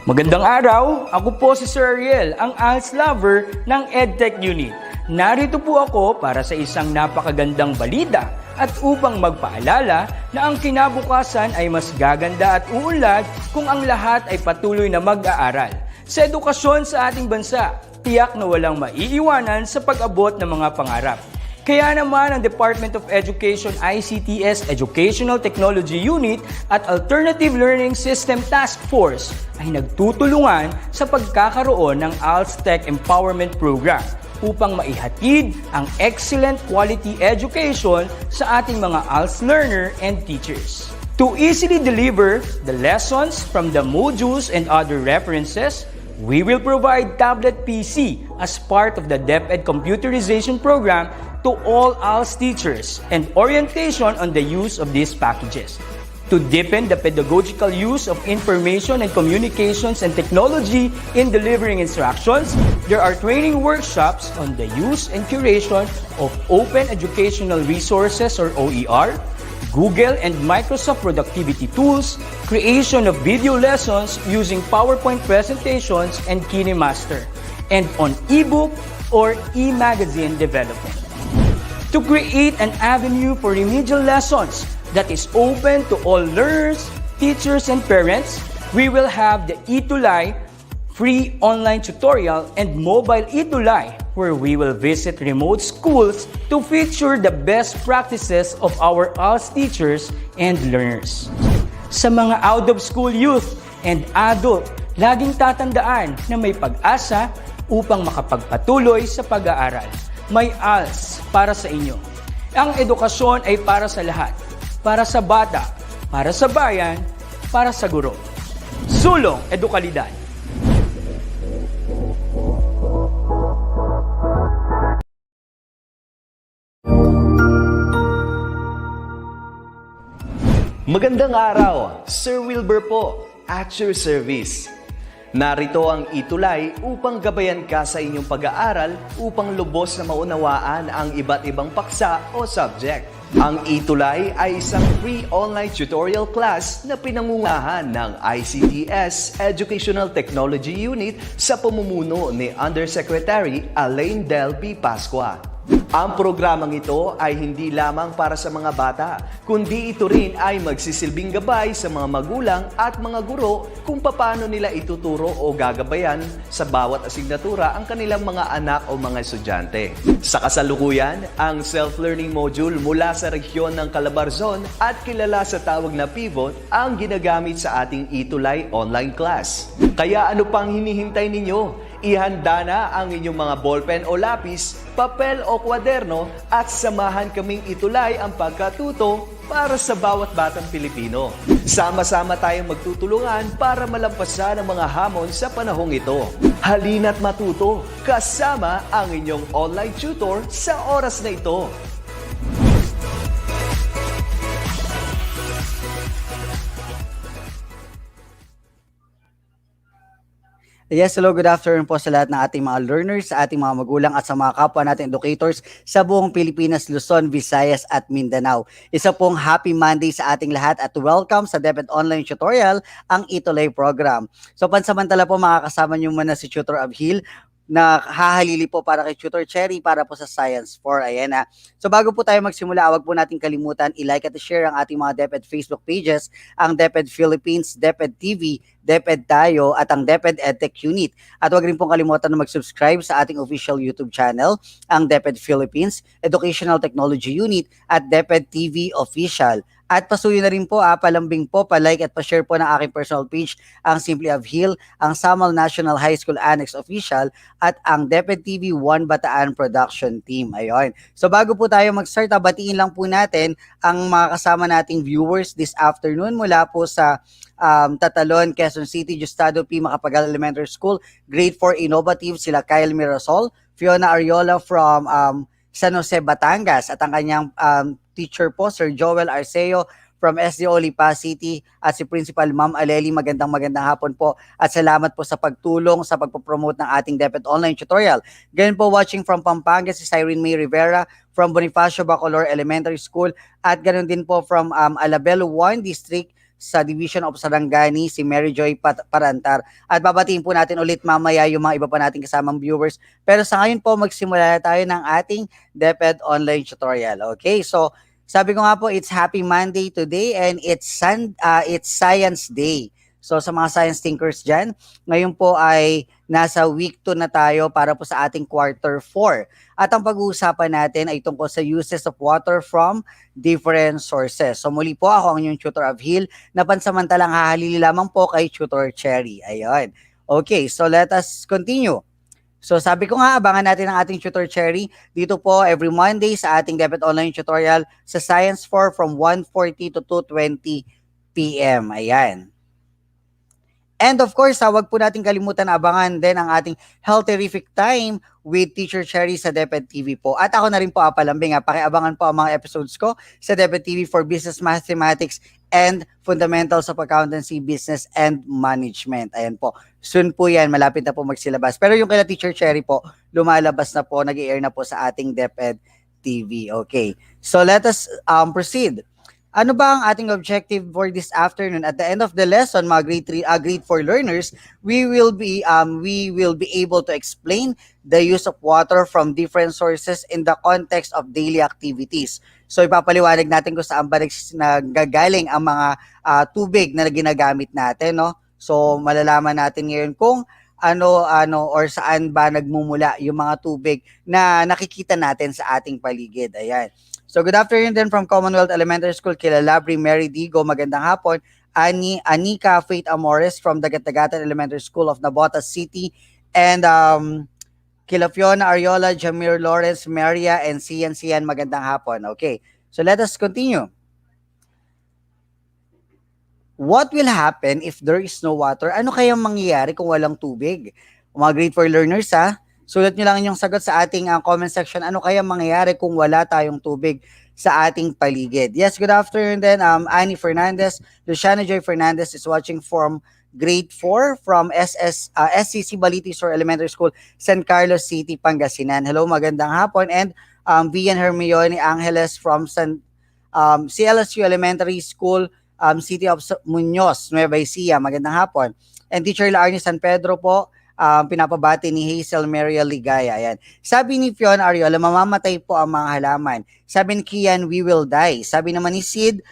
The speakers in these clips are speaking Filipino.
Magandang araw, ako po si Sir Ariel, ang ALS lover ng Edtech Unit. Narito po ako para sa isang napakagandang balita at upang magpaalala na ang kinabukasan ay mas gaganda at uunlad kung ang lahat ay patuloy na mag-aaral. Sa edukasyon sa ating bansa, tiyak na walang maiiwanan sa pag-abot ng mga pangarap. Kaya naman ang Department of Education ICT's Educational Technology Unit at Alternative Learning System Task Force ay nagtutulungan sa pagkakaroon ng ALS Tech Empowerment Program upang maihatid ang excellent quality education sa ating mga ALS learner and teachers. To easily deliver the lessons from the modules and other references, we will provide tablet PC as part of the DepEd computerization program to all ALS teachers and orientation on the use of these packages. To deepen the pedagogical use of information and communications and technology in delivering instructions, there are training workshops on the use and curation of open educational resources or OER, Google and Microsoft productivity tools, creation of video lessons using PowerPoint presentations and KineMaster, and on ebook or e-magazine development. To create an avenue for remedial lessons that is open to all learners, teachers, and parents, we will have the ETUlay free online tutorial and mobile ETUlay, where we will visit remote schools to feature the best practices of our ALS teachers and learners. Sa mga out-of-school youth and adult, laging tatandaan na may pag-asa upang makapagpatuloy sa pag-aaral. May ALS para sa inyo. Ang edukasyon ay para sa lahat. Para sa bata, para sa bayan, para sa guro. Sulong Edukalidad. Magandang araw, Sir Wilbur po, at your service. Narito ang ETUlay upang gabayan ka sa inyong pag-aaral upang lubos na maunawaan ang iba't ibang paksa o subject. Ang ETUlay ay isang free online tutorial class na pinangungunahan ng ICT's Educational Technology Unit sa pamumuno ni Undersecretary Elaine Del P. Pascua. Ang programang ito ay hindi lamang para sa mga bata, kundi ito rin ay magsisilbing gabay sa mga magulang at mga guro kung paano nila ituturo o gagabayan sa bawat asignatura ang kanilang mga anak o mga estudyante. Sa kasalukuyan, ang self-learning module mula sa rehiyon ng Calabarzon at kilala sa tawag na pivot ang ginagamit sa ating ETUlay online class. Kaya ano pang hinihintay ninyo? Ihanda na ang inyong mga ballpen o lapis, papel o kwaderno at samahan kaming itulay ang pagkatuto para sa bawat batang Pilipino. Sama-sama tayong magtutulungan para malampasan ang mga hamon sa panahong ito. Halina't matuto kasama ang inyong online tutor sa oras na ito. Yes, hello, good afternoon po sa lahat ng ating mga learners, sa ating mga magulang at sa mga kapwa natin educators sa buong Pilipinas, Luzon, Visayas at Mindanao. Isa pong happy Monday sa ating lahat at welcome sa DepEd Online Tutorial, ang ETUlay program. So pansamantala po makakasama niyo muna si Tutor Abhil na hahalili po para kay Tutor Cherry para po sa Science 4. Ayan na. So bago po tayo magsimula, huwag po natin kalimutan i-like at i-share ang ating mga DepEd Facebook pages, ang DepEd Philippines, DepEd TV, DepEd Tayo at ang DepEd Edtech Unit. At huwag rin pong kalimutan na mag-subscribe sa ating official YouTube channel, ang DepEd Philippines, Educational Technology Unit at DepEd TV Official. At pasuyo na rin po, palambing po, palike at pa-share po ng aking personal page, ang Simply Abhil, ang Samal National High School Annex Official, at ang DepEd TV 1 Bataan Production Team. Ayun. So bago po tayo mag-start, batiin lang po natin ang mga kasama nating viewers this afternoon mula po sa Tatalon, Quezon City, Justado P. Macapagal Elementary School, Grade 4 Innovative, sila Kyle Mirasol, Fiona Ariola from San Jose, Batangas, at ang kanyang teacher po, Sir Joel Arceo from SDO Lipa City, at si Principal Ma'am Aleli. Magandang hapon po at salamat po sa pagtulong sa pagpopromote ng ating DepEd Online Tutorial. Ganyan po, watching from Pampanga si Cyrene May Rivera from Bonifacio Bacolor Elementary School, at ganun din po from Alabel 1 District sa Division of Sarangani, si Mary Joy Parantar. At babatiin po natin ulit mamaya yung mga iba pa nating kasamang viewers. Pero sa ngayon po, magsimula na tayo ng ating DepEd online tutorial. Okay, so sabi ko nga po, it's Happy Monday today and it's Science Day. So sa mga science thinkers dyan, ngayon po ay nasa week 2 na tayo para po sa ating quarter 4. At ang pag-uusapan natin ay tungkol sa uses of water from different sources. So muli po, ako ang inyong tutor of Hill na pansamantalang hahalili lamang po kay Tutor Cherry. Ayun. Okay, so let us continue. So sabi ko nga, abangan natin ang ating Tutor Cherry dito po every Monday sa ating DepEd Online Tutorial sa Science 4 from 1:40 to 2:20 p.m. Ayan. And of course, wag po natin kalimutan abangan din ang ating Health Terrific Time with Teacher Cherry sa DepEd TV po. At ako na rin po, Apalambing, pakiabangan po ang mga episodes ko sa DepEd TV for Business Mathematics and Fundamentals of Accountancy, Business and Management. Ayan po. Soon po yan, malapit na po magsilabas. Pero yung kila Teacher Cherry po, lumalabas na po, nag-i-air na po sa ating DepEd TV. Okay. So let us proceed. Ano ba ang ating objective for this afternoon? At the end of the lesson, mga grade 4 learners, we will be able to explain the use of water from different sources in the context of daily activities. So ipapaliwanag natin kung saan ba nagagaling ang mga tubig na ginagamit natin, no? So malalaman natin ngayon kung ano or saan ba nagmumula yung mga tubig na nakikita natin sa ating paligid. Ayan. So good afternoon then from Commonwealth Elementary School, kila Labri Mary Digo, magandang hapon. Anika Faith Amores from Dagat-Dagatan Elementary School of Navotas City, and kila Fiona Ariola, Jamir Lawrence, Maria, and Sian, magandang hapon. Okay, so let us continue. What will happen if there is no water? Ano kayang mangyayari kung walang tubig? Mga grade 4 learners, sulat nyo lang inyong sagot sa ating comment section. Ano kaya mangyayari kung wala tayong tubig sa ating paligid? Yes, good afternoon then. Annie Fernandez, Luciana Joy Fernandez is watching from grade 4 from SCC Balitisor Elementary School, San Carlos City, Pangasinan. Hello, magandang hapon. And Vian Hermione Angeles from CLSU Elementary School, City of Muñoz, Nueva Ecija. Magandang hapon. And Teacher Laarni San Pedro po, pinapabati ni Hazel Maria Ligaya. Ayan. Sabi ni Fiona Ariola, mamamatay po ang mga halaman. Sabi ni Kian, we will die. Sabi naman ni Sid,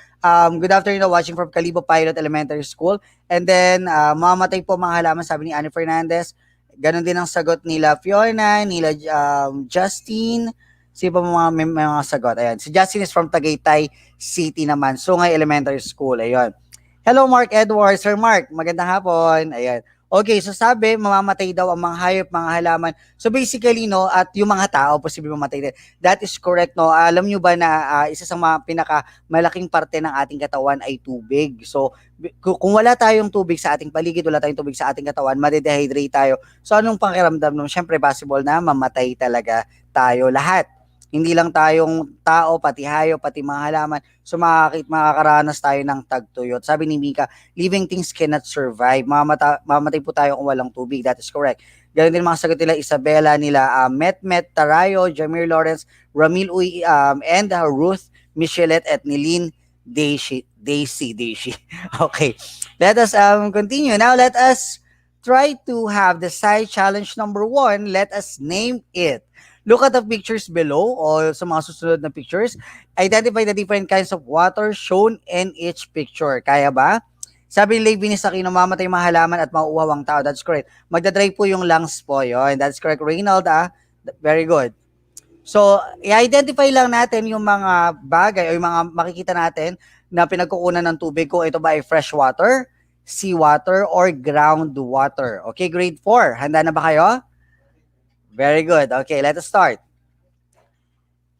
good afternoon, watching from Calibo Pilot Elementary School. And then, mamamatay po mga halaman, sabi ni Annie Fernandez. Ganon din ang sagot nila Fiona, nila Justin. Sino pa may mga sagot? Ayan. Si Justin is from Tagaytay City naman, Sungay Elementary School. Ayun. Hello, Mark Edwards. Sir Mark, magandang hapon. Ayan. Okay, so sabi, mamamatay daw ang mga hayop, mga halaman. So basically, no, at yung mga tao, posible mamatay din. That is correct, no. Alam nyo ba na isa sa mga pinakamalaking parte ng ating katawan ay tubig. So kung wala tayong tubig sa ating paligid, wala tayong tubig sa ating katawan, madedehydrate tayo. So anong pakiramdam nun? Siyempre, possible na mamatay talaga tayo lahat. Hindi lang tayong tao, pati hayop, pati mga halaman. So makakaranas tayo ng tagtuyot. Sabi ni Mika, living things cannot survive. Mamatay po tayo kung walang tubig. That is correct. Ganun din mga sagot nila Isabella, nila Met Tarayo, Jamir Lawrence, Ramil Uy, and Ruth, Michelet, at Nilin Daisy. Okay. Let us continue. Now let us try to have the science challenge number 1. Let us name it. Look at the pictures below or sa mga susunod na pictures. Identify the different kinds of water shown in each picture. Kaya ba? Sabi ni Levi ni Sakino, mamatay mga halaman at mauuhaw ang tao. That's correct. Magdadry po yung lungs po. Yun. That's correct. Reynald, very good. So, i-identify lang natin yung mga bagay o yung mga makikita natin na pinagkukunan ng tubig kung ito ba ay fresh water, seawater, or groundwater. Okay, grade 4. Handa na ba kayo? Very good. Okay, let us start.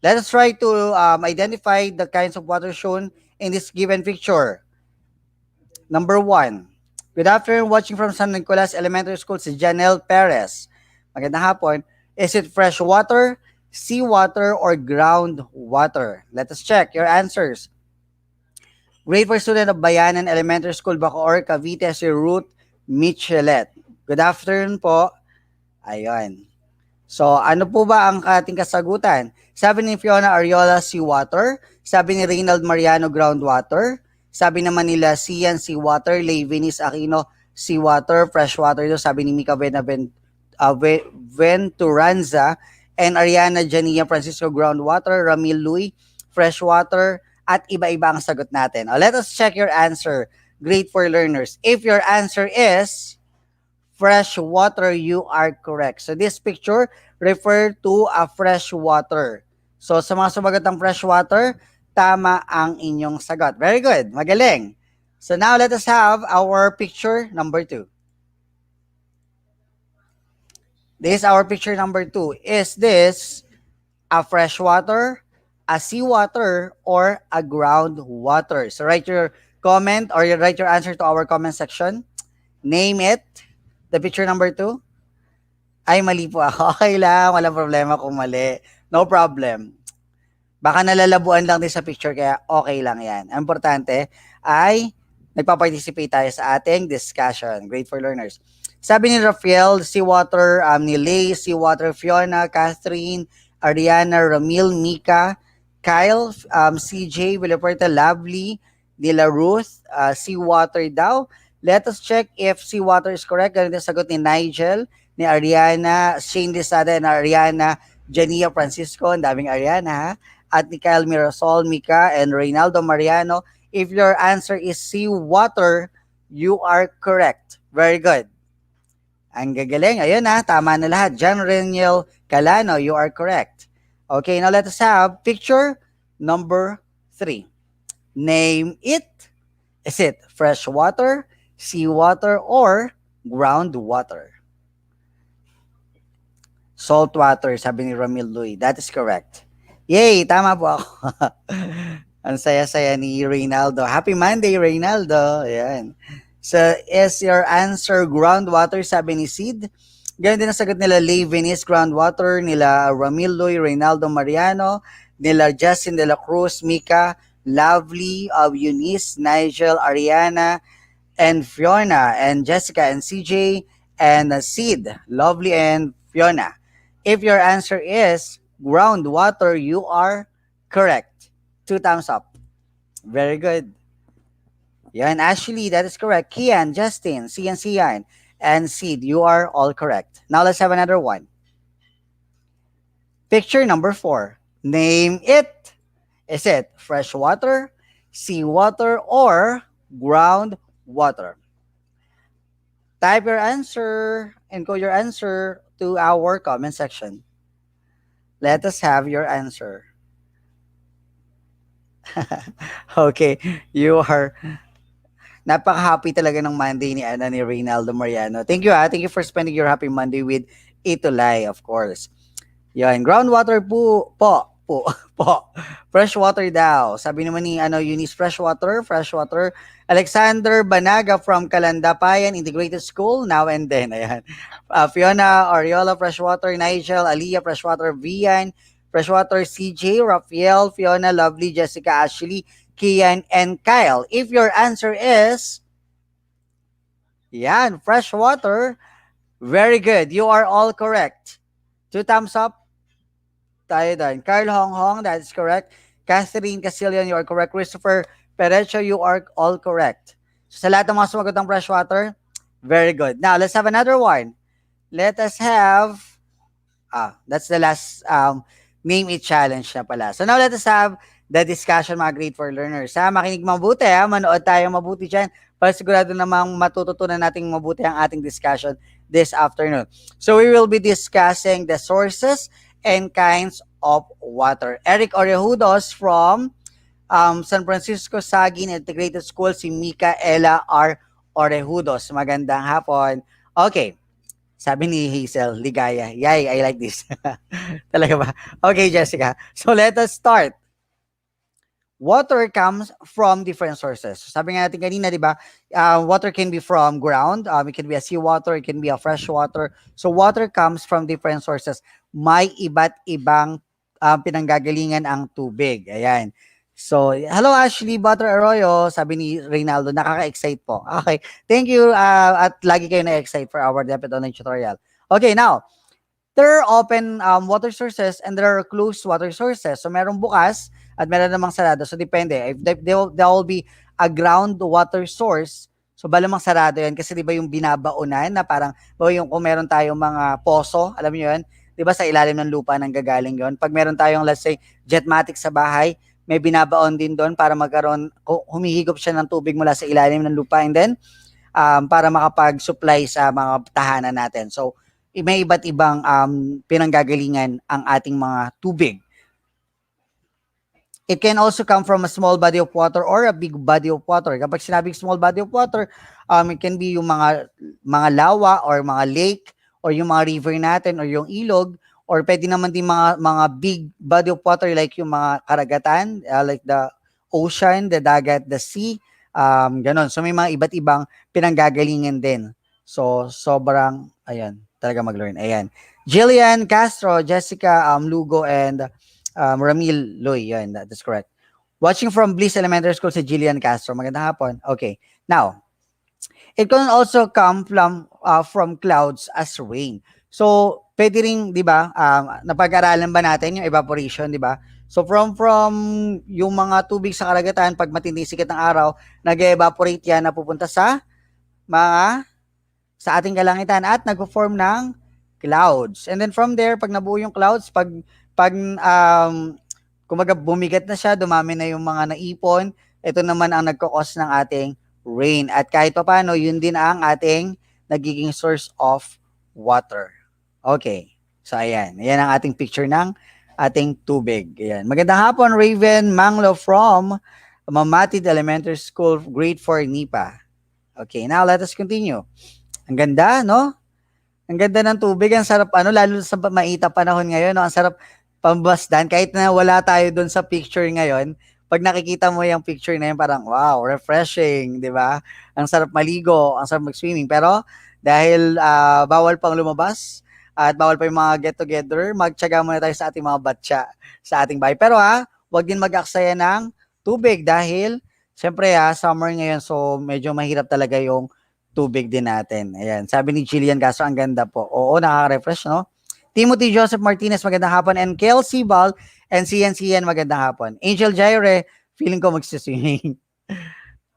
Let us try to identify the kinds of water shown in this given picture. Number 1. Good afternoon, watching from San Nicolas Elementary School, si Janelle Perez. Magandang hapon. Is it fresh water, seawater, or groundwater? Let us check your answers. Grade 4 student of Bayanan Elementary School, Bacoor, Cavite, si Ruth Michelet. Good afternoon po. Ayun. So, ano po ba ang ating kasagutan? Sabi ni Fiona Ariola, seawater. Sabi ni Reynald Mariano, groundwater. Sabi naman nila, Sian, seawater. Levinis Aquino, seawater. Freshwater daw, sabi ni Mika Venturanza. And Ariana Jania Francisco, groundwater. Ramil Louis, freshwater. At iba-iba ang sagot natin. Let us check your answer. Great for learners. If your answer is fresh water, you are correct. So this picture refer to a fresh water. So sa mga sumagot ng fresh water, tama ang inyong sagot. Very good. Magaling. So now let us have our picture number 2. This is our picture number 2. Is this a fresh water, a seawater, or a groundwater? So write your comment or you write your answer to our comment section. Name it. The picture number 2. Ay, mali po ako. Okay lang. Walang problema kung mali. No problem. Baka nalalabuan lang din sa picture kaya okay lang yan. Ang importante ay nagpa-participate tayo sa ating discussion. Great for learners. Sabi ni Rafael, seawater, ni Lay, seawater, Fiona, Catherine, Ariana, Ramil, Mika, Kyle, CJ, Williperta, Lovely, Nila Ruth, seawater daw. Let us check if seawater is correct. Ganun din sagot ni Nigel, ni Ariana, Shane Lisada, and Ariana, Jania Francisco, ang daming Ariana ha? At ni Kyle Mirasol, Mika, and Reynaldo Mariano. If your answer is seawater, you are correct. Very good. Ang gagaling. Ayun na, tama na lahat. John Reniel Calano, you are correct. Okay, now let us have picture number 3. Name it. Is it fresh water, seawater, or groundwater? Salt water, sabi ni Ramil Louis. That is correct. Yay, tama po ako. Ang saya-saya ni Reynaldo. Happy Monday, Reynaldo. Ayan. So, is your answer groundwater, sabi ni Sid? Ganyan din ang sagot nila Levinis, groundwater, nila Ramil Louis, Reynaldo Mariano, nila Justin de la Cruz, Mika, Lovely, Eunice, Nigel, Ariana, and Fiona, and Jessica, and CJ, and Sid, Lovely, and Fiona. If your answer is groundwater, you are correct. 2 thumbs up. Very good. Yan, Ashley, that is correct. Kian, Justin, Sian, and Sid, you are all correct. Now let's have another one. Picture number 4. Name it. Is it fresh water, seawater, or groundwater? Type your answer and code your answer to our comment section. Let us have your answer. Okay, you are napaka-happy talaga ng Monday ni ni Reynaldo Mariano. Thank you Thank you for spending your happy Monday with ETUlay, of course. Yan, groundwater po. Fresh water daw. Sabi naman ni Eunice, fresh water. Alexander Banaga from Kalandapayan Integrated School, now and then. Ayan. Fiona Oriola, freshwater. Nigel, Aliyah, freshwater. Vian, freshwater. CJ, Rafael, Fiona, Lovely, Jessica, Ashley, Kian, and Kyle. If your answer is yan, fresh water, very good. You are all correct. 2 thumbs up. Tayo doon. Carl Hong, that is correct. Catherine Casillion, you are correct. Christopher Perecho, you are all correct. So, sa lahat ng mga sumagot ng fresh water, very good. Now, let's have another one. Let us have, that's the last name it challenge na pala. So, now let us have the discussion, mga grade 4 learners. Makinig mabuti, manood tayo mabuti dyan para sigurado namang matututunan nating mabuti ang ating discussion this afternoon. So we will be discussing the sources and kinds of water. Eric Orejudos from San Francisco Sagin Integrated School, si Mika Ella R. Orejudos. Magandang hapon. Okay. Sabi ni Hazel, ligaya. Yay, I like this. Talaga ba? Okay, Jessica. So let us start. Water comes from different sources. Sabi nga natin kanina, di ba? Water can be from ground. It can be a seawater. It can be a fresh water. So water comes from different sources. May iba't ibang pinanggagalingan ang tubig. Ayan. So, hello Ashley Butter Arroyo. Sabi ni Reynaldo, nakaka-excite po. Okay. Thank you. At lagi kayo na-excite for our DepEd online tutorial. Okay, now. There are open water sources and there are closed water sources. So, merong bukas at meron namang sarado. So, depende. If there will be a groundwater source, so malamang sarado yan kasi di ba yung binabaonan na parang, yung kung meron tayong mga poso, alam niyo yun, di ba sa ilalim ng lupa nang gagaling yon. Pag meron tayong, let's say, jetmatic sa bahay, may binabaon din doon para magkaroon, humihigop siya ng tubig mula sa ilalim ng lupa, and then para makapag-supply sa mga tahanan natin. So, may iba't ibang pinanggagalingan ang ating mga tubig. It can also come from a small body of water or a big body of water. Kapag sinabing small body of water, it can be yung mga lawa or mga lake or yung mga river natin or yung ilog, or pwede naman din mga big body of water like yung mga karagatan, like the ocean, the dagat, the sea, ganon. So may mga iba't ibang pinanggagalingan din. So sobrang, ayan, talaga mag-learn. Ayan. Jillian Castro, Jessica Lugo, and Ramil Loy. Yan, that's correct. Watching from Bliss Elementary School si Jillian Castro. Magandang hapon. Okay. Now, it can also come from clouds as rain. So, pwede rin, di ba, napag-aralan ba natin yung evaporation, di ba? So, from yung mga tubig sa karagatan, pag matinding sikat ng araw, nag-evaporate yan na pupunta sa ating kalangitan at nag-form ng clouds. And then from there, pag nabuo yung clouds, pag kumaga bumigat na siya, dumami na yung mga naipon, ito naman ang nagkakos ng ating rain. At kahit pa paano, yun din ang ating nagiging source of water. Okay. So, ayan. Ayan ang ating picture ng ating tubig. Ayan. Magandang hapon, Raven Manglo from Mamatid Elementary School, grade 4, NIPA. Okay, now let us continue. Ang ganda, no? Ang ganda ng tubig, ang sarap, lalo sa maita panahon ngayon, no? Ang sarap pambasdan, kahit na wala tayo doon sa picture ngayon, pag nakikita mo yung picture na yun, parang, wow, refreshing, di ba? Ang sarap maligo, ang sarap mag-swimming, pero dahil bawal pang lumabas, at bawal pa yung mga get-together, magtyaga muna tayo sa ating mga batya sa ating bahay. Pero wag din mag-aksaya ng tubig dahil, syempre summer ngayon, so medyo mahirap talaga yung tubig din natin. Ayan, sabi ni Jillian Castro, ang ganda po. Oo, nakaka-refresh, no? Timothy Joseph Martinez, magandang hapon. And Kelsey Bal and CNCN, magandang hapon. Angel Jaire, feeling ko magsiswimming.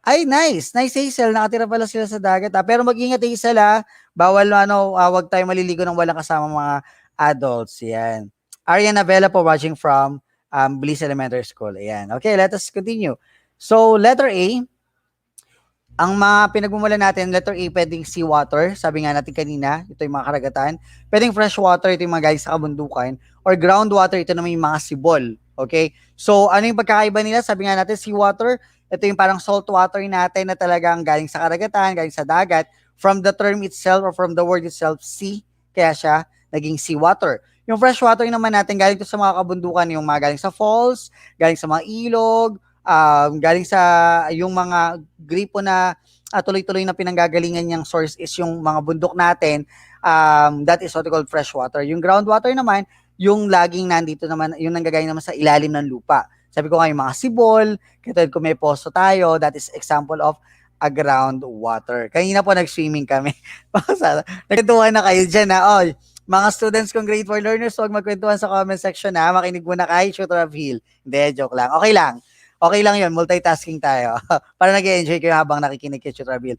Ay, nice. Nice, Hazel. Nakatira pala sila sa dagat. Pero mag-ingat, Hazel, bawal, wag tayo maliligo ng walang kasama mga adults. Yan. Ariana Vela po watching from Bliss Elementary School. Ayan. Okay, let us continue. So, letter A, ang mga pinagmumulan natin, letter A, pwedeng seawater. Sabi nga natin kanina, ito yung mga karagatan. Pwedeng fresh water, ito yung mga galing sa kabundukan. Or groundwater, ito naman yung mga sibol. Okay? So, ano yung pagkakaiba nila? Sabi nga natin, seawater, ito yung parang salt water natin na talagang galing sa karagatan, galing sa dagat. From the term itself or from the word itself, sea, kaya siya naging seawater. Yung fresh water naman natin, galing to sa mga kabundukan, yung mga galing sa falls, galing sa mga ilog, galing sa yung mga gripo na tuloy-tuloy na pinanggagalingan niyang source is yung mga bundok natin, that is what we call fresh water. Yung groundwater naman, yung laging nandito naman, yung nanggagaling naman sa ilalim ng lupa. Sabi ko nga yung mga sibol, katulad kung may poso tayo, that is example of a groundwater. Kanina po nag-swimming kami. Nagkwentuhan na kayo dyan mga students kong grade 4 learners, huwag magkwentuhan sa comment section makinig muna kay Shooter of Hill. Hindi, joke lang. Okay lang. Okay lang yun, multitasking tayo. Para nag-enjoy kayo habang nakikinig kay Shooter of Hill.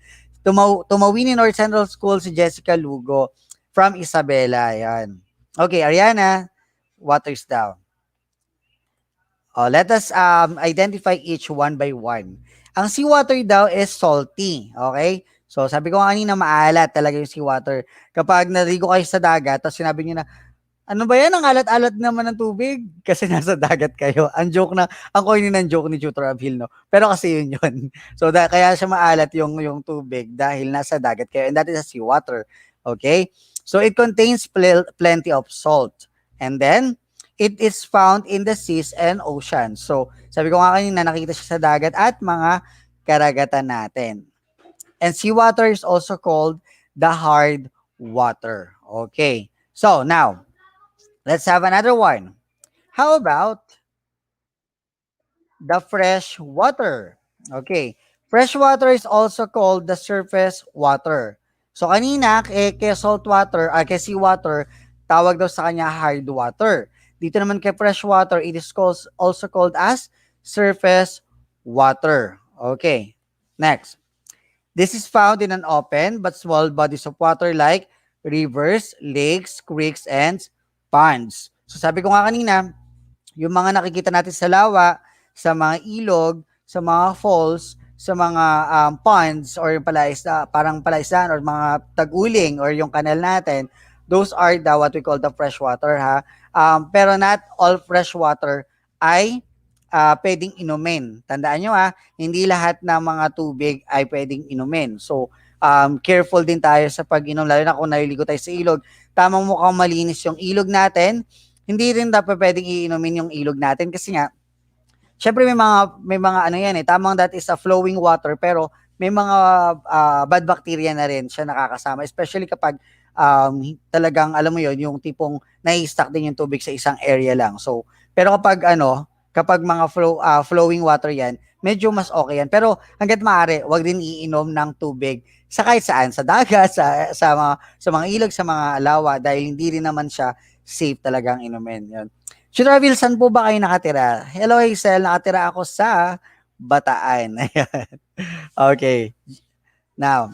Tumawini North Central School si Jessica Lugo from Isabela. Yan. Okay, Ariana, water's down. Let us identify each one by one. Ang seawater daw is salty. Okay? So, sabi ko kanina, maalat talaga yung seawater. Kapag naligo kayo sa dagat, tapos sinabi nyo na, ano ba yan? Ang alat-alat naman ng tubig. Kasi nasa dagat kayo. Ang corny ng joke ni Tutor Abhil, no? Pero kasi yun yun. So, kaya siya maalat yung tubig dahil nasa dagat kayo. And that is a seawater. Okay? So, it contains plenty of salt. And then, it is found in the seas and oceans. So, sabi ko nga kanina, nakita siya sa dagat at mga karagatan natin. And seawater is also called the hard water. Okay. So, now, let's have another one. How about the fresh water? Okay. Fresh water is also called the surface water. So, kanina, kay salt water, kay seawater, tawag daw sa kanya hard water. Dito naman kay fresh water, it is also called as surface water. Okay. Next, this is found in an open but small bodies of water like rivers, lakes, creeks, and ponds. So sabi ko nga kanina, yung mga nakikita natin sa lawa, sa mga ilog, sa mga falls, sa mga ponds or yung palaisda, parang palaisdaan or mga tag-uling or yung kanal natin, those are the what we call the fresh water ha. Pero not all fresh water ay pwedeng inumin. Tandaan nyo ha, hindi lahat ng mga tubig ay pwedeng inumin. So, careful din tayo sa pag-inom, lalo na kung naliligo tayo sa ilog. Tamang mukhang malinis yung ilog natin, hindi rin dapat pwedeng iinumin yung ilog natin kasi nga, syempre may mga ano yan tamang that is a flowing water pero may mga bad bacteria na rin siya nakakasama, especially kapag talagang alam mo yon yung tipong nai-stuck din yung tubig sa isang area lang. So, pero kapag mga flowing water yan, medyo mas okay yan. Pero hangga't maaari, wag din iinom ng tubig sa kahit saan, sa dagat, sa mga ilog, sa mga lawa dahil hindi rin naman siya safe talagang inumin. Yun. Shutraville, saan po ba kayo nakatira? Hello Hazel, nakatira ako sa Bataan. Okay. Now,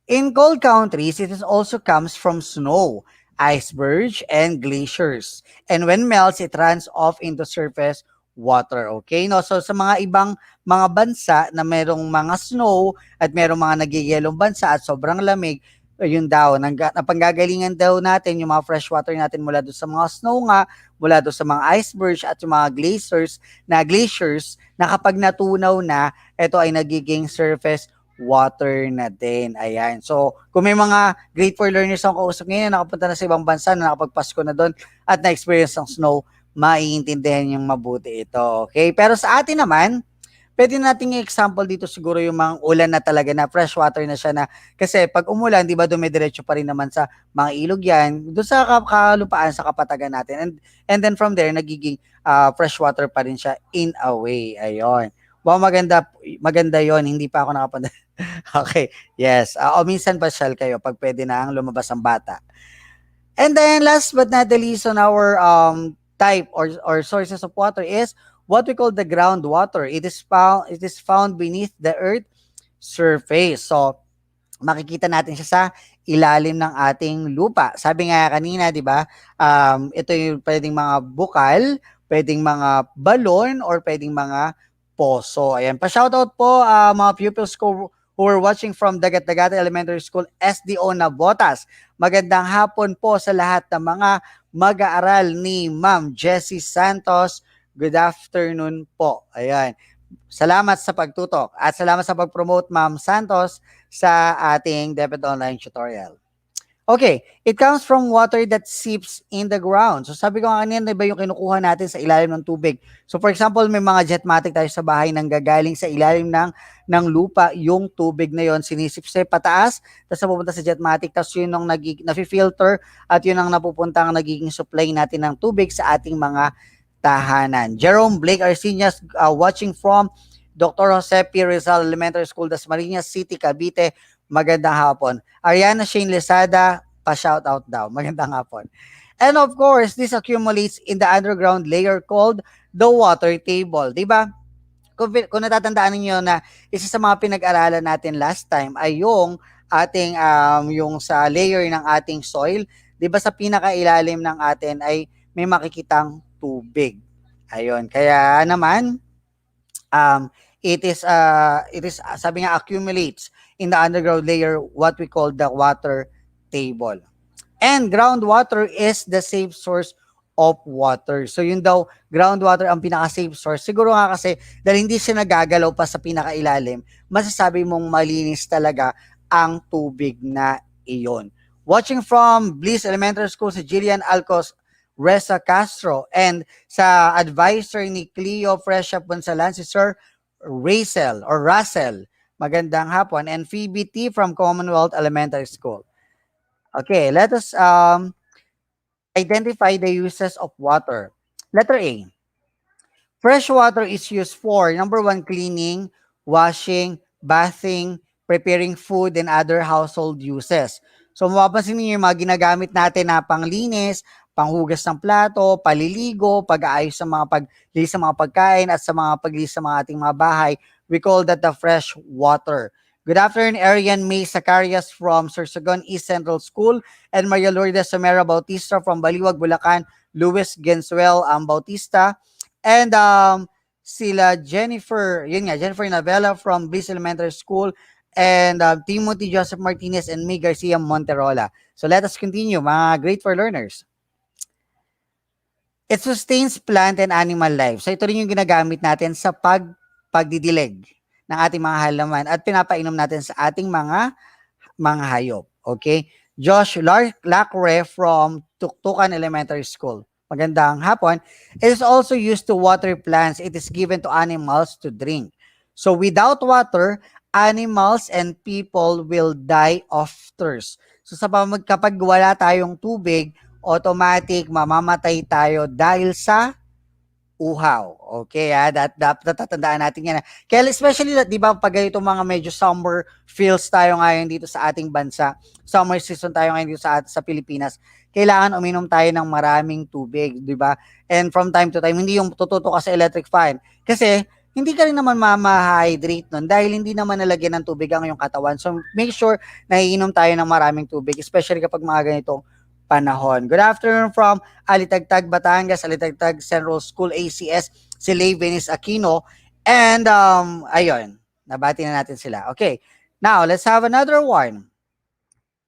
in cold countries, it is also comes from snow, icebergs, and glaciers. And when melts, it runs off into surface water. Okay? No? So, sa mga ibang mga bansa na merong mga snow at merong mga nagyayelong bansa at sobrang lamig, yun daw, napanggagalingan daw natin yung mga fresh water natin mula doon sa mga snow nga, mula doon sa mga icebergs at yung mga glaciers na kapag natunaw na, ito ay nagiging surface water na din. Ayan. So, kung may mga Grade 4 learners ang kausap ngayon, nakapunta na sa ibang bansa, na nakapagpasko na doon at na-experience ng snow, maiintindihan yung mabuti ito. Okay? Pero sa atin naman, pwede nating i-example dito siguro yung mga ulan na talaga na fresh water na siya na kasi pag umulan, di ba dumidiretso pa rin naman sa mga ilog yan, doon sa kalupaan, sa kapatagan natin. And then from there, nagiging fresh water pa rin siya in a way. Ayun. Wow, maganda yon. Hindi pa ako nakapanda. Okay, yes. O minsan pasyal kayo pag pwede na ang lumabas ang bata. And then last but not the least on our type or sources of water is what we call the groundwater. It is found beneath the earth surface. So makikita natin siya sa ilalim ng ating lupa. Sabi nga kanina, 'di ba? Ito yung pwedeng mga bukal, pwedeng mga balon or pwedeng mga poso. Ayan, pa-shoutout po mga pupils ko who are watching from Dagat-Dagata Elementary School SDO Navotas. Magandang hapon po sa lahat ng mga mag-aaral ni Ma'am Jessie Santos. Good afternoon po. Ayan. Salamat sa pagtutok at salamat sa pag-promote Ma'am Santos sa ating DepEd online tutorial. Okay, it comes from water that seeps in the ground. So sabi ko kanina, iba yung kinukuha natin sa ilalim ng tubig. So for example, may mga jetmatic tayo sa bahay nang gagaling sa ilalim ng lupa, yung tubig na yon sinisipsip pataas, tapos napupunta sa jetmatic, tapos yun ang nafi-filter at yun ang napupunta ang nagiging supply natin ng tubig sa ating mga tahanan. Jerome Blake Arcinias watching from Dr. Jose P. Rizal Elementary School, Dasmariñas City, Cavite. Magandang hapon. Ariana Shane Lesada, pa-shoutout daw. Magandang hapon. And of course, this accumulates in the underground layer called the water table. Diba? Kung natatandaan niyo na isa sa mga pinag-aralan natin last time ay yung ating yung sa layer ng ating soil, 'di ba sa pinakailalim ng atin ay may makikitang tubig. Ayun, kaya naman it is sabi nga accumulates in the underground layer what we call the water table. And groundwater is the safe source of water. So yun daw, groundwater ang pinaka-safe source. Siguro nga kasi dahil hindi siya nagagalaw pa sa pinakailalim, masasabi mong malinis talaga ang tubig na iyon. Watching from Bliss Elementary School, si Jillian Alcos Reza Castro, and sa advisor ni Cleo Fresha Ponsalan, si Sir Russell. Magandang hapon. And Phoebe T from Commonwealth Elementary School. Okay, let us identify the uses of water. Letter A. Fresh water is used for, number 1, cleaning, washing, bathing, preparing food, and other household uses. So, mapapansin niyo yung mga ginagamit natin na panglinis, panghugas ng plato, paliligo, pag-aayos sa mga paglinis sa mga pagkain at sa mga paglinis sa mga ating mga bahay. We call that the fresh water. Good afternoon, Arian May Zacarias from Sorsogon East Central School and Maria Lourdes Somera Bautista from Baliwag, Bulacan, Luis Gensuel Bautista, and sila Jennifer, yun nga, Jennifer Navella from Bliss Elementary School, and Timothy Joseph Martinez and May Garcia Monterola. So let us continue, mga great for learners. It sustains plant and animal life. So ito rin yung ginagamit natin sa pagdidilig ng ating mga halaman at pinapainom natin sa ating mga hayop. Okay? Josh Lacre from Tuktukan Elementary School. Magandang hapon. It is also used to water plants. It is given to animals to drink. So without water, animals and people will die of thirst. So kapag wala tayong tubig, automatic mamamatay tayo dahil sa uhaw. Okay, tatandaan natin yan. Kaya especially, di ba, pag ito mga medyo summer feels tayo ngayon dito sa ating bansa, summer season tayo ngayon dito sa Pilipinas, kailangan uminom tayo ng maraming tubig, di ba? And from time to time, hindi yung tututo ka sa electric fan. Kasi, hindi ka rin naman mama-hydrate nun dahil hindi naman nalagyan ng tubig ang iyong katawan. So, make sure na iinom tayo ng maraming tubig, especially kapag mga ganitong panahon. Good afternoon from Alitagtag, Batangas, Alitagtag Central School ACS, si Lay Venice Aquino. And, ayun, nabati na natin sila. Okay, now, let's have another one.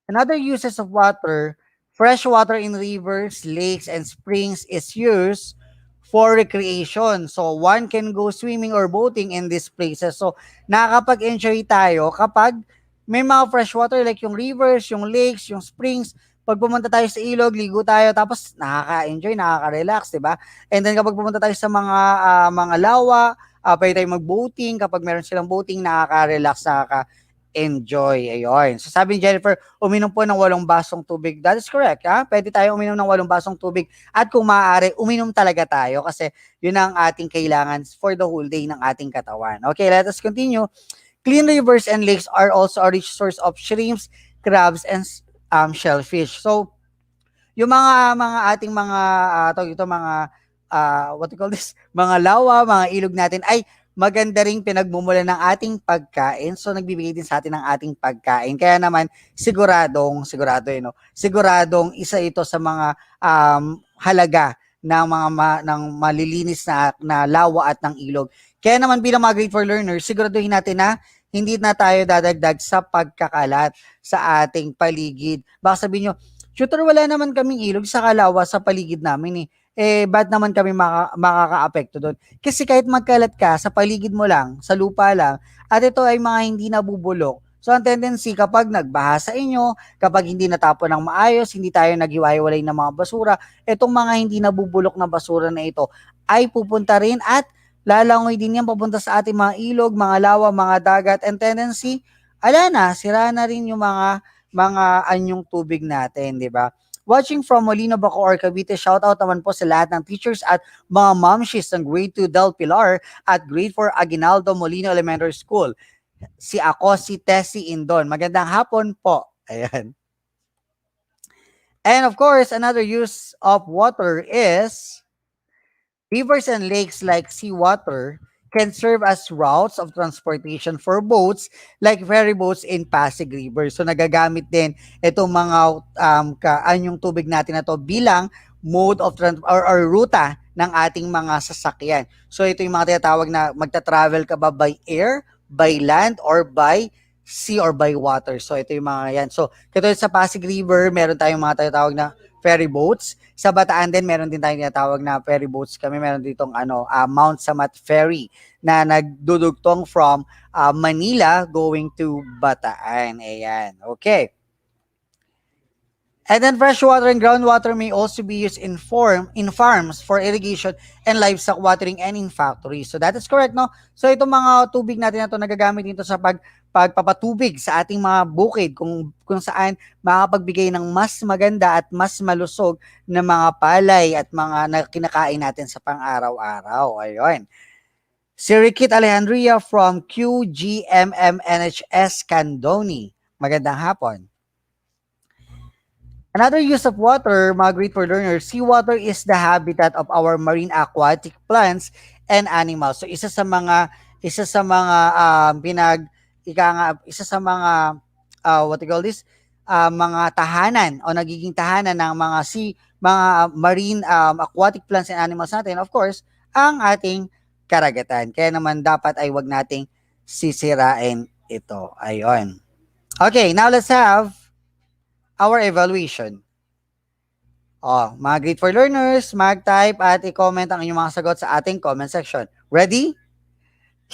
Another uses of water, fresh water in rivers, lakes, and springs is used for recreation. So, one can go swimming or boating in these places. So, nakakapag-enjoy tayo kapag may mga fresh water like yung rivers, yung lakes, yung springs. Pag pumunta tayo sa ilog, ligo tayo, tapos nakaka-enjoy, nakaka-relax, di ba? And then kapag pumunta tayo sa mga lawa, pwede tayo mag-boating. Kapag meron silang boating, nakaka-relax, nakaka-enjoy. Ayun. So sabi ni Jennifer, uminom po ng 8 basong tubig. That is correct. Ha? Pwede tayo uminom ng 8 basong tubig. At kung maaari, uminom talaga tayo kasi yun ang ating kailangan for the whole day ng ating katawan. Okay, let us continue. Clean rivers and lakes are also a rich source of shrimps, crabs, and shellfish. So, yung mga ating mga what you call this, mga lawa, mga ilog natin ay maganda ring pinagmumula ng ating pagkain. So, nagbibigay din sa atin ng ating pagkain. Kaya naman, siguradong isa ito sa mga halaga ng ng malilinis na lawa at ng ilog. Kaya naman bilang mga grade 4 learners, siguraduhin natin na hindi na tayo dadagdag sa pagkakalat sa ating paligid. Baka sabihin nyo, shooter, wala naman kaming ilog sa kalawa sa paligid namin eh. Ba't naman kami makaka-apekto doon? Kasi kahit magkalat ka sa paligid mo lang, sa lupa lang, at ito ay mga hindi nabubulok. So, ang tendency kapag nagbaha sa inyo, kapag hindi natapon ng maayos, hindi tayo naghiwa-hiwalay ng mga basura, itong mga hindi nabubulok na basura na ito ay pupunta rin at lalangoy din yan papunta sa ating mga ilog, mga lawa, mga dagat, and tendency, sira na rin yung mga anyong tubig natin, di ba? Watching from Molino, Bacoor, Cavite, shout out naman po sa lahat ng teachers at mga momshies ng Grade 2 Del Pilar at Grade 4 Aguinaldo Molino Elementary School. Si Tessie Indon. Magandang hapon po. Ayan. And of course, another use of water is rivers and lakes like seawater can serve as routes of transportation for boats like ferry boats in Pasig River. So nagagamit din itong mga yung tubig natin na to bilang mode of or ruta ng ating mga sasakyan. So ito yung mga tinatawag na magta-travel ka ba by air, by land, or by sea or by water. So ito yung mga yan. So katulad sa Pasig River, meron tayong mga tinatawag na ferry boats. Sa Bataan din, meron din tayong tinatawag na ferry boats. Kami meron ditong Mount Samat Ferry na nagdudugtong from Manila going to Bataan. Ayan. Okay. And then fresh water and groundwater may also be used in farms for irrigation and livestock watering and in factories. So that is correct, no? So itong mga tubig natin na ito nagagamit dito sa pagpapatubig sa ating mga bukid kung saan makapagbigay ng mas maganda at mas malusog na mga palay at mga kinakain natin sa pang-araw-araw. Ayun. Si Rikit Alejandria from QGMMNHS Candoni. Magandang hapon. Another use of water, mga great for learners, seawater is the habitat of our marine aquatic plants and animals. So isa sa mga isa sa mga what you call this? Mga tahanan o nagiging tahanan ng mga marine aquatic plants and animals natin, of course, ang ating karagatan. Kaya naman dapat ay wag nating sisirain ito. Ayon. Okay, now let's have our evaluation. Mga great for learners, mag-type at i-comment ang inyong mga sagot sa ating comment section. Ready?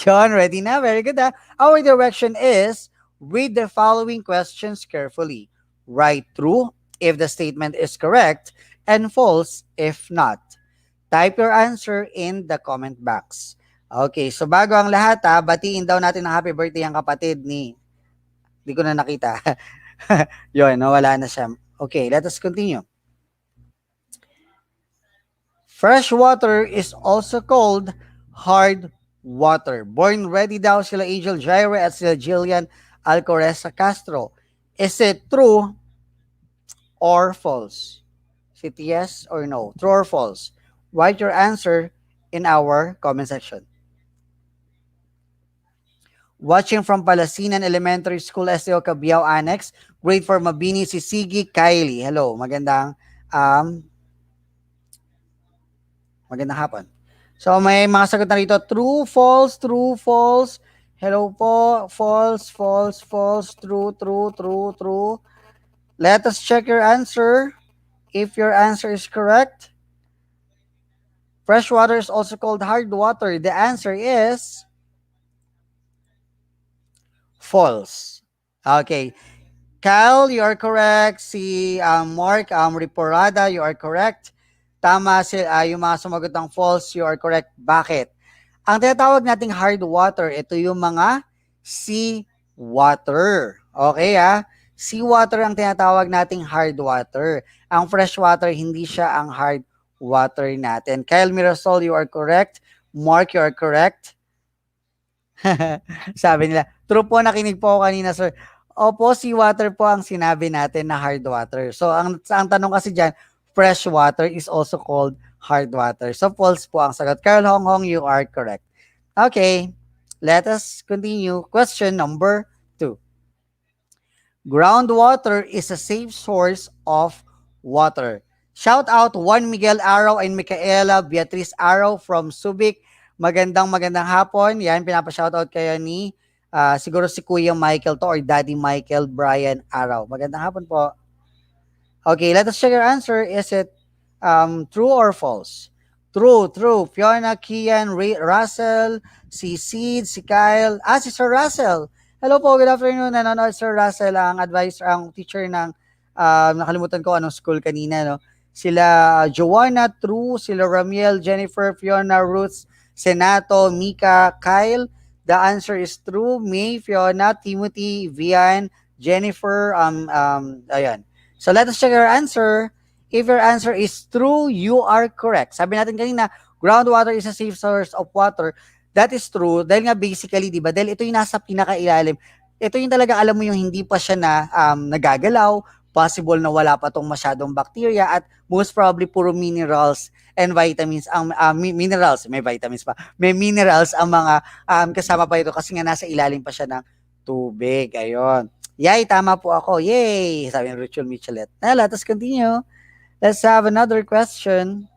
Yon, ready na? Very good. Our direction is, read the following questions carefully. Write true if the statement is correct and false if not. Type your answer in the comment box. Okay, so bago ang lahat batiin daw natin ng happy birthday ang kapatid ni... Hindi ko na nakita. Yun, nawala na siya. Okay, let us continue. Fresh water is also called hard water. Born ready daw sila Angel Jaire at sila Jillian Alcoreza Castro. Is it true or false? Is it yes or no? True or false? Write your answer in our comment section. Watching from Palasinan Elementary School, STO Cabiao Annex, grade 4 Mabini, si Sigi Kylie. Hello, magandang hapon. So may mga sagot na rito, true, false, true, false. Hello po, false, false, false, true, true, true, true. Let us check your answer. If your answer is correct, fresh water is also called hard water. The answer is false. Okay. Kyle, you are correct. Si Mark Riporada, you are correct. Tama yung mga sumagot ng false, you are correct. Bakit? Ang tinatawag nating hard water, ito yung mga sea water. Okay Sea water ang tinatawag nating hard water. Ang fresh water, hindi siya ang hard water natin. Kyle Mirasol, you are correct. Mark, you are correct. Sabi nila, true po, nakinig po ako kanina, sir. Opo, seawater po ang sinabi natin na hard water. So, ang tanong kasi dyan, fresh water is also called hard water. So, false po ang sagot. Carl Hong Hong, you are correct. Okay, let us continue. Question number 2. Groundwater is a safe source of water. Shout out Juan Miguel Araw and Micaela Beatriz Araw from Subic. Magandang hapon. Yan, pinapa-shoutout kayo ni siguro si Kuya Michael to or Daddy Michael Brian Araw. Magandang hapon po. Okay, let us check your answer. Is it true or false? True. Fiona, Kian, Russell, si Sid, si Kyle, si Sir Russell. Hello po, good afternoon. Nanonood Sir Russell, ang advisor, ang teacher ng, nakalimutan ko anong school kanina, no? Sila Joanna, true, sila Ramiel, Jennifer, Fiona, Ruth, Senato, Mika, Kyle. The answer is true. May, Fiona, Timothy, Vian, Jennifer, ayan. So let us check your answer. If your answer is true, you are correct. Sabi natin kanina, groundwater is a safe source of water. That is true. Dahil nga basically, di ba? Dahil ito yung nasa pinakailalim. Ito yung talaga alam mo yung hindi pa siya nagagalaw. Possible na wala pa tong masyadong bacteria at most probably puro minerals and vitamins ang minerals, may vitamins pa. May minerals ang mga kasama pa ito kasi nga nasa ilalim pa siya ng tubig. Ayun. Yay, tama po ako. Yay! Sabi ni Rachel Michelet. Let us continue. Let's have another question.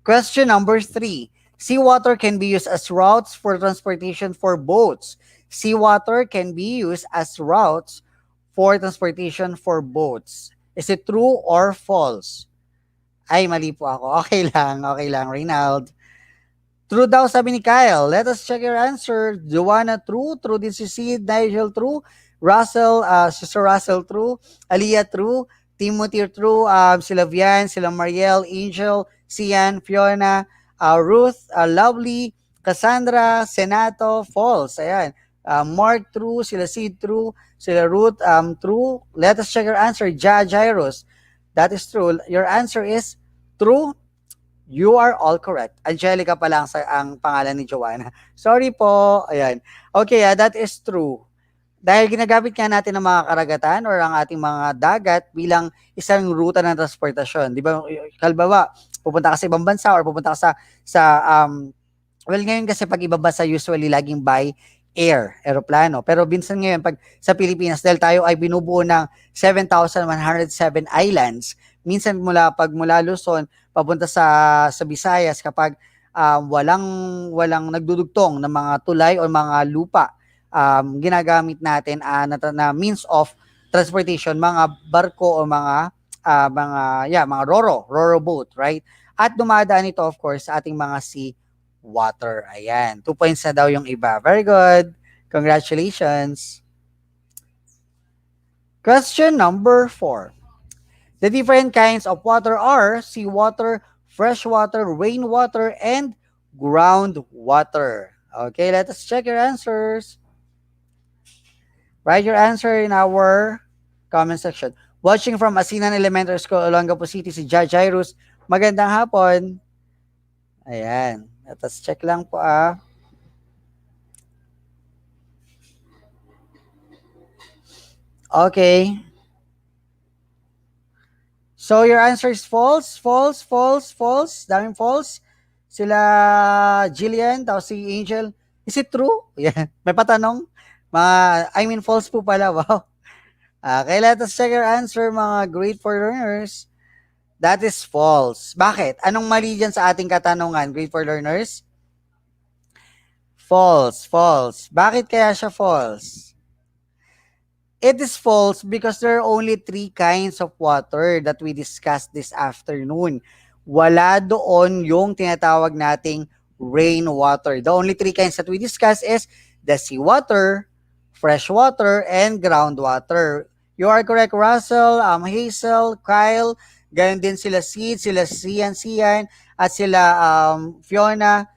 Question number 3. Seawater can be used as routes for transportation for boats. Seawater can be used as routes for transportation for boats. Is it true or false? Ay, mali po ako. Okay lang, Reynald. True daw, sabi ni Kyle. Let us check your answer. Joanna, true. True din si Sid. Nigel, true. Russell, Sister Russell, true. Aliyah, true. Timothy, true. Sila Vian, sila Mariel, Angel, Sian, Fiona, Ruth, Lovely, Cassandra, Senato, false. Ayan. Mark, true. Sila Sid, true. Sila Ruth, true. Let us check your answer. Jairus. That is true. Your answer is true. You are all correct. Angelica pa lang ang pangalan ni Joanna. Sorry po. Ayan. Okay, that is true. Dahil ginagamit nga natin ang mga karagatan or ang ating mga dagat bilang isang ruta ng transportasyon. Di ba? Kalbawa, pupunta ka sa ibang bansa or pupunta ka sa well, ngayon kasi pag ibang bansa usually laging by aeroplano. Pero minsan ngayon pag sa Pilipinas dahil tayo ay binubuo ng 7,107 islands, minsan mula Luzon papunta sa Visayas kapag walang nagdudugtong ng mga tulay o mga lupa, ginagamit natin na means of transportation, mga barko o mga roro boat, right? At dumadaan ito of course sa ating mga sea water. Ayan, 2 points na daw yung iba. Very good. Congratulations. Question number 4. The different kinds of water are seawater, freshwater, rainwater, and groundwater. Okay, let us check your answers. Write your answer in our comment section. Watching from Asinan Elementary School, Olongapo City, si Jairus. Magandang hapon. Ayan. Let us check lang po Okay. So your answer is false, false, false, false. Daming false. Sila Jillian, tapos si Angel. Is it true? Yeah. May patanong. False po pala. Wow. Okay, let us check your answer, mga grade 4 learners. That is false. Bakit? Anong mali dyan sa ating katanungan, grade 4 learners? False, false. Bakit kaya siya false? It is false because there are only 3 kinds of water that we discussed this afternoon. Wala doon yung tinatawag nating rainwater. The only 3 kinds that we discussed is the seawater, freshwater, and groundwater. You are correct, Russell, Hazel, Kyle, ganyan din sila Sid, sila Sian, at sila Fiona,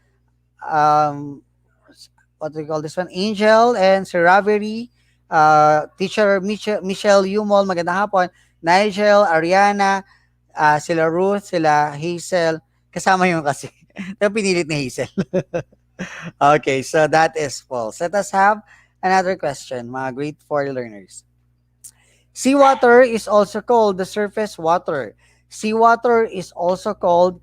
what do we call this one? Angel, and si Ravery, Teacher Michelle Yumol, magandang hapon, Nigel, Ariana, sila Ruth, sila Hazel, kasama yung kasi. Pinilit ni Hazel. Okay, so that is false. Let us have another question, mga grade 4 learners. Seawater is also called the surface water. Seawater is also called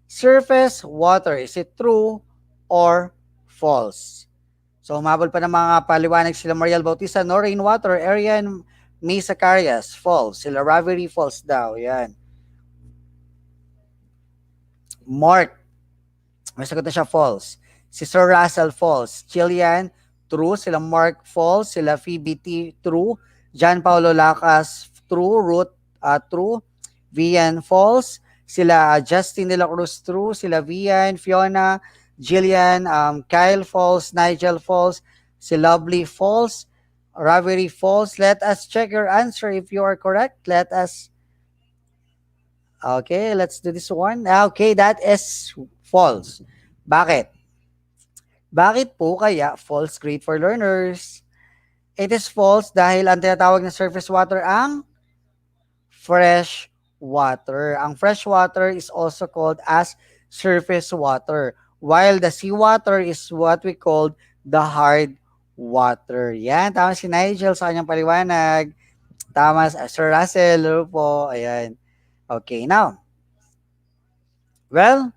surface water. Is it true or false? So, umabol pa ng mga paliwanag sila Mariel Bautista, no rainwater, Arian May Zacarias, false. Sila Ravery, false daw. Yan. Mark, may sagot na siya, false. Si Sir Russell, false. Chilian, true. Sila Mark, false. Sila Phoebe T, true. John Paulo Lacas, true. Ruth, true. Vian, false. Sila Justin De La Cruz, true. Sila Vian, Fiona, Jillian, Kyle, false. Nigel, false. Si Lovely, false. Ravery, false. Let us check your answer if you are correct. Okay, let's do this one. Okay, that is false. Bakit? Bakit po kaya false, grade for learners? It is false dahil ang tinatawag na surface water ang fresh water. Ang fresh water is also called as surface water, while the seawater is what we call the hard water. Yan, tama si Nigel sa kanyang paliwanag. Tama, Sir Russell, hello po. Ayan. Okay, now. Well,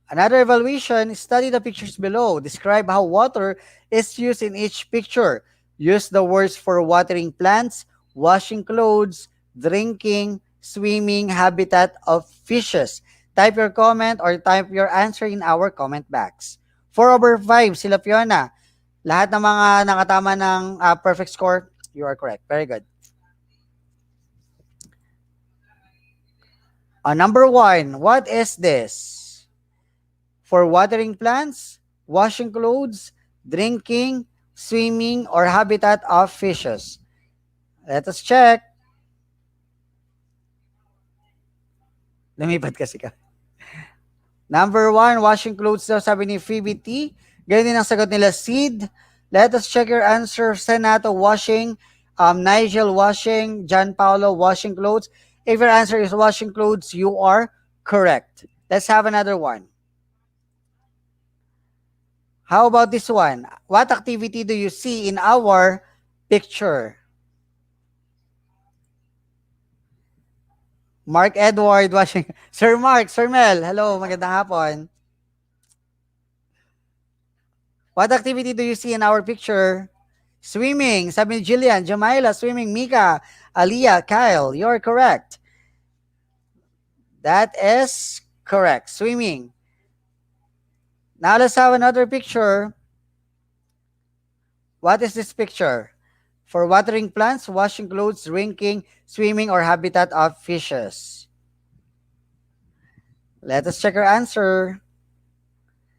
another evaluation, study the pictures below. Describe how water is used in each picture. Use the words for watering plants, washing clothes, drinking, swimming, habitat of fishes. Type your comment or type your answer in our comment box. 4/5, sila Fiona. Lahat ng mga nakatama ng perfect score, you are correct. Very good. Number 1, what is this? For watering plants, washing clothes, drinking, swimming, or habitat of fishes. Let us check. Lumipat kasi ka. Number 1, washing clothes daw, sabi ni Phoebe T. Ganyan din ang sagot nila, Sid. Let us check your answer. Senato, washing. Nigel, washing. John Paulo, washing clothes. If your answer is washing clothes, you are correct. Let's have another one. How about this one? What activity do you see in our picture? Mark Edward Washington. Sir Mark, Sir Mel, hello, magandang hapon. What activity do you see in our picture? Swimming, sabi ni Jillian, Jamaila, swimming, Mika, Aliyah, Kyle, you're correct. That is correct, swimming. Now let's have another picture. What is this picture? For watering plants, washing clothes, drinking, swimming, or habitat of fishes? Let us check our answer.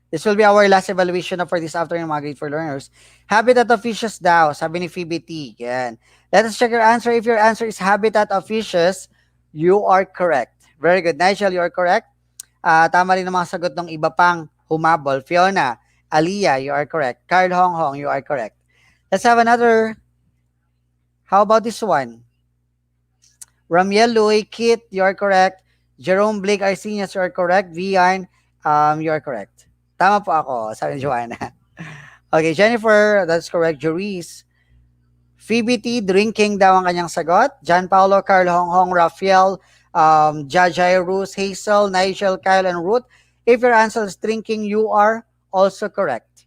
This will be our last evaluation for this afternoon, mga grade 4 learners. Habitat of fishes daw, sabi ni Phoebe T. Yan. Let us check your answer. If your answer is habitat of fishes, you are correct. Very good. Nigel, you are correct. Tama rin ang mga sagot ng iba pang humabol. Fiona, Aliyah, you are correct. Carl Hong Hong, you are correct. Let's have another. How about this one? Ramiel Louie, Kit, you are correct. Jerome Blake Arcinius, you are correct. Vian, you are correct. Tama po ako, sabi ni Joanna. Okay, Jennifer, that's correct. Jerice. Phoebe T, drinking daw ang kanyang sagot. John Paulo, Carl Hong Hong, Rafael, Jajay, Ruth, Hazel, Nigel, Kyle, and Ruth. If your answer is drinking, you are also correct.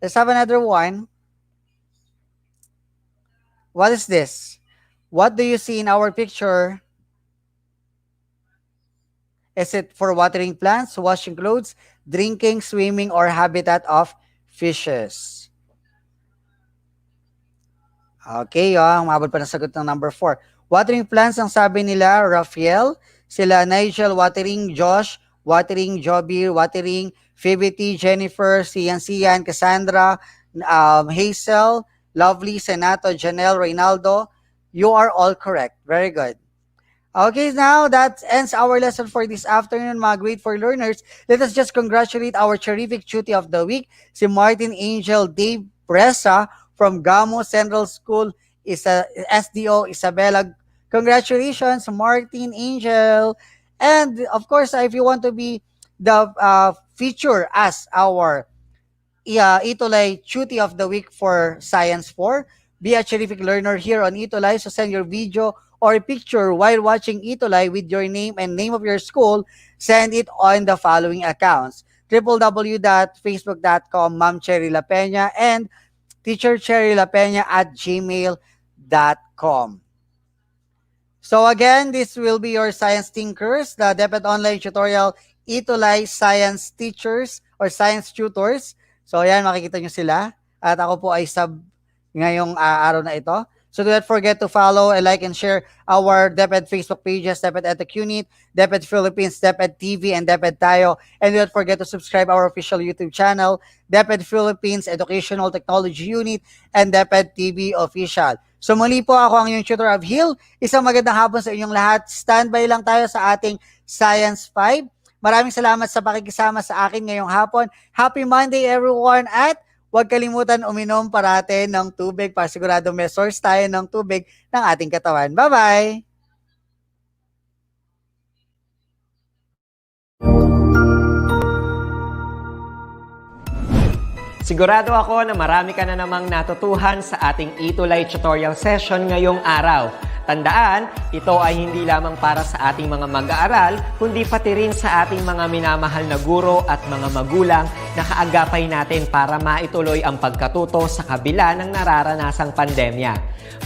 Let's have another one. What is this? What do you see in our picture? Is it for watering plants, washing clothes, drinking, swimming, or habitat of fishes? Okay, umabot pa ng sagot ng number 4. Watering plants ang sabi nila, Rafael, sila Nigel, watering, Josh, watering, Joby, watering, Phoebe T, Jennifer, Sian, Cassandra, Hazel, Lovely, Senato, Janelle, Reynaldo. You are all correct. Very good. Okay, now that ends our lesson for this afternoon, mga grade 4 learners. Let us just congratulate our terrific cutie of the week, si Martin Angel Dave Presa from Gamo Central School, SDO Isabela. Congratulations, Martin Angel. And of course, if you want to be the feature as our ETUlay cutie of the week for Science 4, be a terrific learner here on ETUlay. So send your video or picture while watching ETUlay with your name and name of your school. Send it on the following accounts: www.facebook.com, Ma'am Cherry La Peña, and teachercherrylapena@gmail.com. So again, this will be your Science Thinkers, the DepEd Online Tutorial ETUlay Science Teachers or Science Tutors. So ayan, makikita nyo sila. At ako po ay sub ngayong araw na ito. So do not forget to follow and like and share our DepEd Facebook pages, DepEd Edtech Unit, DepEd Philippines, DepEd TV, and DepEd Tayo. And do not forget to subscribe our official YouTube channel, DepEd Philippines Educational Technology Unit, and DepEd TV Official. So muli po, ako ang inyong tutor of Hill. Isang magandang hapon sa inyong lahat. Standby lang tayo sa ating Science 5. Maraming salamat sa pakikisama sa akin ngayong hapon. Happy Monday everyone, at huwag kalimutan uminom parate ng tubig para sigurado may source tayo ng tubig ng ating katawan. Bye-bye! Sigurado ako na marami ka na namang natutuhan sa ating ETUlay tutorial session ngayong araw. Tandaan, ito ay hindi lamang para sa ating mga mag-aaral, kundi pati rin sa ating mga minamahal na guro at mga magulang na kaagapay natin para maituloy ang pagkatuto sa kabila ng nararanasang pandemya.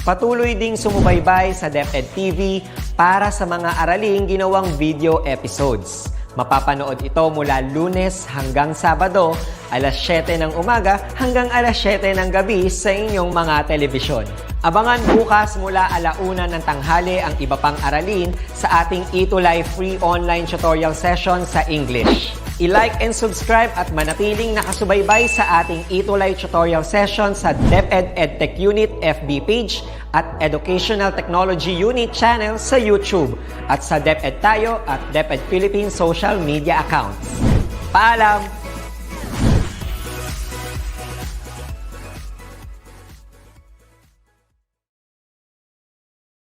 Patuloy ding sumubaybay sa DepEd TV para sa mga araling ginawang video episodes. Mapapanood ito mula Lunes hanggang Sabado, alas 7 ng umaga hanggang alas 7 ng gabi sa inyong mga telebisyon. Abangan bukas mula 1:00 ng tanghali ang iba pang aralin sa ating ETUlay free online tutorial session sa English. I-like and subscribe at manatiling nakasubaybay sa ating ETUlay tutorial session sa DepEd Edtech Unit FB page at Educational Technology Unit channel sa YouTube at sa DepEd Tayo at DepEd Philippines social media accounts. Paalam!